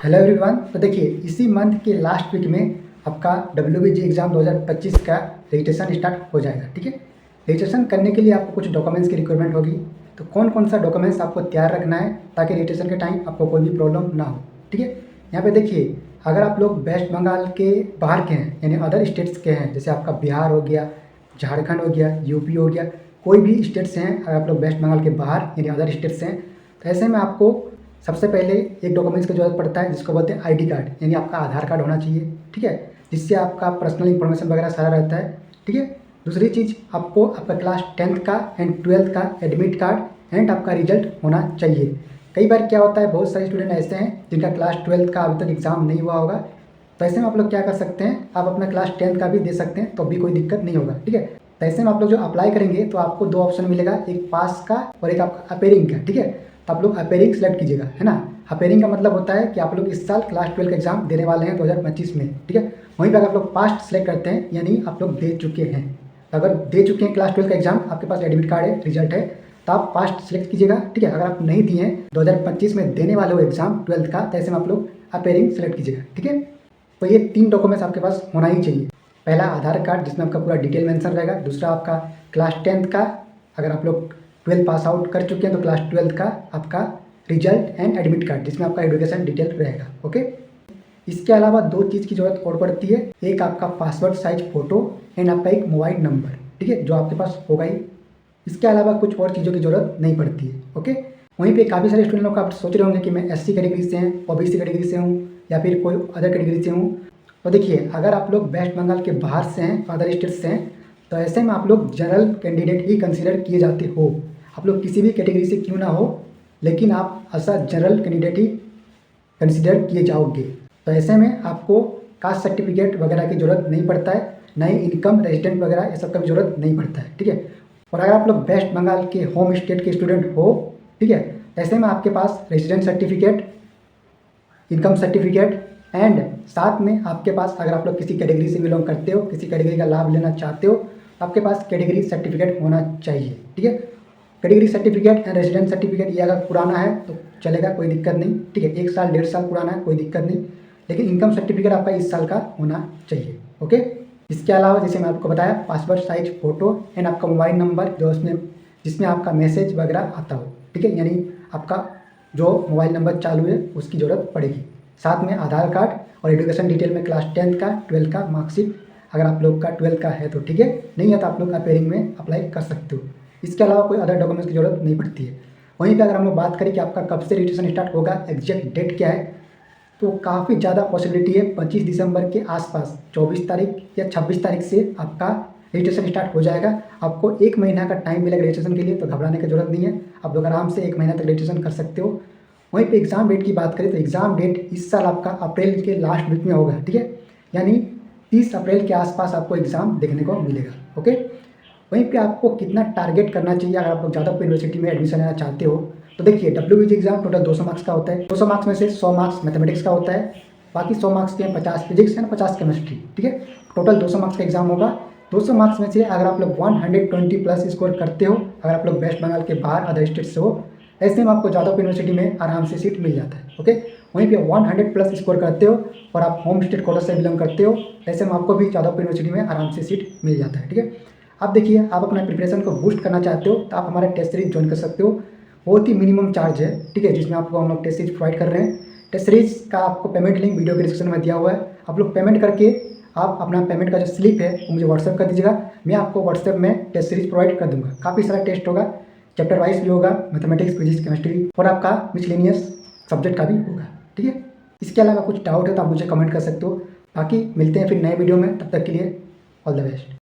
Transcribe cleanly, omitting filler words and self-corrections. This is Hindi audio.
Hello everyone. तो देखिए इसी मंथ के लास्ट वीक में आपका WBG एग्ज़ाम 2025 का रजिस्ट्रेशन स्टार्ट हो जाएगा। ठीक है, रजिस्ट्रेशन करने के लिए आपको कुछ डॉक्यूमेंट्स की रिक्वायरमेंट होगी। तो कौन कौन सा डॉक्यूमेंट्स आपको तैयार रखना है ताकि रजिस्ट्रेशन के टाइम आपको कोई भी प्रॉब्लम ना हो। ठीक है, यहाँ पे देखिए अगर आप लोग वेस्ट बंगाल के बाहर के हैं यानी अदर स्टेट्स के हैं, जैसे आपका बिहार हो गया, झारखंड हो गया, यूपी हो गया, कोई भी स्टेट्स हैं, अगर आप लोग वेस्ट बंगाल के बाहर यानी अदर स्टेट्स हैं, तो ऐसे में आपको सबसे पहले एक डॉक्यूमेंट्स की जरूरत पड़ता है जिसको बोलते हैं ID कार्ड, यानी आपका आधार कार्ड होना चाहिए। ठीक है, जिससे आपका पर्सनल इंफॉर्मेशन वगैरह सारा रहता है। ठीक है, दूसरी चीज़ आपको आपका क्लास 10th का एंड 12th का एडमिट कार्ड एंड आपका रिजल्ट होना चाहिए। कई बार क्या होता है, बहुत सारे स्टूडेंट ऐसे हैं जिनका क्लास 12th का अभी तक एग्ज़ाम नहीं हुआ होगा, तो ऐसे में आप लोग क्या कर सकते हैं, आप अपना क्लास 10th का भी दे सकते हैं, तो भी कोई दिक्कत नहीं होगा। ठीक है, तो ऐसे में आप लोग जो अप्लाई करेंगे तो आपको दो ऑप्शन मिलेगा, एक पास का और एक आपका अपेयरिंग का। ठीक है, तो आप लोग अपेयरिंग सेलेक्ट कीजिएगा, है ना। अपेयरिंग का मतलब होता है कि आप लोग इस साल क्लास 12 का एग्जाम देने वाले हैं 2025 में। ठीक है, वहीं पर अगर आप लोग पास्ट सेलेक्ट करते हैं यानी आप लोग दे चुके हैं, तो अगर दे चुके हैं क्लास 12 का एग्जाम, आपके पास एडमिट कार्ड है, रिजल्ट है, तो आप पास्ट सेलेक्ट कीजिएगा। ठीक है, अगर आप नहीं दिए हैं 2025 में देने वाले हो एग्जाम 12th का, तो ऐसे में आप लोग अपेयरिंग सेलेक्ट कीजिएगा। ठीक है, तो ये 3 डॉक्यूमेंट्स आपके पास होना ही चाहिए। पहला आधार कार्ड जिसमें आपका पूरा डिटेल मेंशन रहेगा, दूसरा आपका क्लास 10th का, अगर आप लोग 12 पास आउट कर चुके हैं तो क्लास 12th का आपका रिजल्ट एंड एडमिट कार्ड जिसमें आपका एजुकेशन डिटेल रहेगा। ओके, इसके अलावा 2 चीज़ की जरूरत और पड़ती है, एक आपका पासवर्ड साइज फ़ोटो एंड आपका एक मोबाइल नंबर। ठीक है, जो आपके पास होगा ही। इसके अलावा कुछ और चीज़ों की ज़रूरत नहीं पड़ती है। ओके, वहीं पे काफ़ी सारे स्टूडेंट लोग आप सोच रहे होंगे कि मैं SC कैटेगरी से हैं, OBC कैटेगरी से हूँ या फिर कोई अदर कैटेगरी से हूँ। तो देखिए अगर आप लोग वेस्ट बंगाल के बाहर से हैं, अदर स्टेट से हैं, तो ऐसे में आप लोग जनरल कैंडिडेट ही कंसिडर किए जाते हो। आप लोग किसी भी कैटेगरी से क्यों ना हो, लेकिन आप ऐसा जनरल कैंडिडेट ही कंसिडर किए जाओगे। तो ऐसे में आपको कास्ट सर्टिफिकेट वगैरह की ज़रूरत नहीं पड़ता है, ना ही इनकम रेजिडेंट वगैरह ये सब का भी ज़रूरत नहीं पड़ता है। ठीक है, और अगर आप लोग वेस्ट बंगाल के होम स्टेट के स्टूडेंट हो, ठीक है, ऐसे में आपके पास resident certificate, income certificate and साथ में आपके पास अगर आप लोग किसी कैटेगरी से बिलोंग करते हो, किसी कैटेगरी का लाभ लेना चाहते हो, तो आपके पास कैटेगरी सर्टिफिकेट होना चाहिए। ठीक है, category certificate and resident certificate ये अगर पुराना है तो चलेगा, कोई दिक्कत नहीं। ठीक है, 1 साल 1.5 साल पुराना है कोई दिक्कत नहीं, लेकिन इनकम सर्टिफिकेट आपका इस साल का होना चाहिए। ओके, इसके अलावा जैसे मैं आपको बताया पासपोर्ट साइज फ़ोटो एंड आपका मोबाइल नंबर जो उसमें जिसमें आपका मैसेज वगैरह आता हो। ठीक है, यानी आपका जो मोबाइल नंबर चालू है उसकी ज़रूरत पड़ेगी। साथ में आधार कार्ड और एजुकेशन डिटेल में क्लास 10th का 12th का मार्कशीट, अगर आप लोग का 12th का है तो ठीक है, नहीं है तो आप लोग अपेयरिंग में अप्लाई कर सकते हो। इसके अलावा कोई अदर डॉक्यूमेंट्स की ज़रूरत नहीं पड़ती है। वहीं पे अगर हम लोग बात करें कि आपका कब से रजिस्ट्रेशन स्टार्ट होगा, एग्जैक्ट डेट क्या है, तो काफ़ी ज़्यादा पॉसिबिलिटी है 25 दिसंबर के आसपास, 24 तारीख या 26 तारीख से आपका रजिस्ट्रेशन स्टार्ट हो जाएगा। आपको 1 महीना का टाइम मिलेगा रजिस्ट्रेशन के लिए, तो घबराने की जरूरत नहीं है, आप लोग आराम से 1 महीना तक रजिस्ट्रेशन कर सकते हो। वहीं पे एग्ज़ाम डेट की बात करें तो एग्ज़ाम डेट इस साल आपका अप्रैल के लास्ट वीक में होगा। ठीक है, यानी 30 अप्रैल के आसपास आपको एग्ज़ाम देखने को मिलेगा। ओके, वहीं पे आपको कितना टारगेट करना चाहिए अगर आप लोग जादवपुर यूनिवर्सिटी में एडमिशन लेना चाहते हो, तो देखिए WBG एग्जाम टोटल 200 मार्क्स का होता है। 200 मार्क्स में से 100 मार्क्स मैथमेटिक्स का होता है, बाकी 100 मार्क्स के 50 फिजिक्स है, 50 केमिस्ट्री। ठीक है, टोटल 200 मार्क्स का एग्जाम होगा। 200 मार्क्स में से अगर आप लोग 120 प्लस स्कोर करते हो, अगर आप लोग वेस्ट बंगाल के बाहर अदर स्टेट से हो, ऐसे में आपको जादवपुर यूनिवर्सिटी में आराम से सीट मिल जाता है। ओके, वहीं पे 100 प्लस स्कोर करते हो और आप होम स्टेट कोटा से बिलोंग करते हो, ऐसे में आपको भी जादवपुर यूनिवर्सिटी में आराम से सीट मिल जाता है। ठीक है, अब देखिए आप अपना प्रिपरेशन को बूस्ट करना चाहते हो तो आप हमारे टेस्ट सीरीज ज्वाइन कर सकते हो। बहुत ही मिनिमम चार्ज है। ठीक है, जिसमें आपको हम लोग टेस्ट सीरीज प्रोवाइड कर रहे हैं। टेस्ट सीरीज का आपको पेमेंट लिंक वीडियो के डिस्क्रिप्शन में दिया हुआ है, आप लोग पेमेंट करके आप अपना पेमेंट का जो स्लिप है वो मुझे व्हाट्सएप कर दीजिएगा, मैं आपको व्हाट्सएप में टेस्ट सीरीज प्रोवाइड कर दूंगा। काफ़ी सारा टेस्ट होगा, चैप्टर वाइज भी होगा, मैथमेटिक्स, फिजिक्स, केमिस्ट्री और आपका मिसलेनियस सब्जेक्ट का भी होगा। ठीक है, इसके अलावा कुछ डाउट है तो आप मुझे कमेंट कर सकते हो। बाकी मिलते हैं फिर नए वीडियो में, तब तक के लिए ऑल द बेस्ट।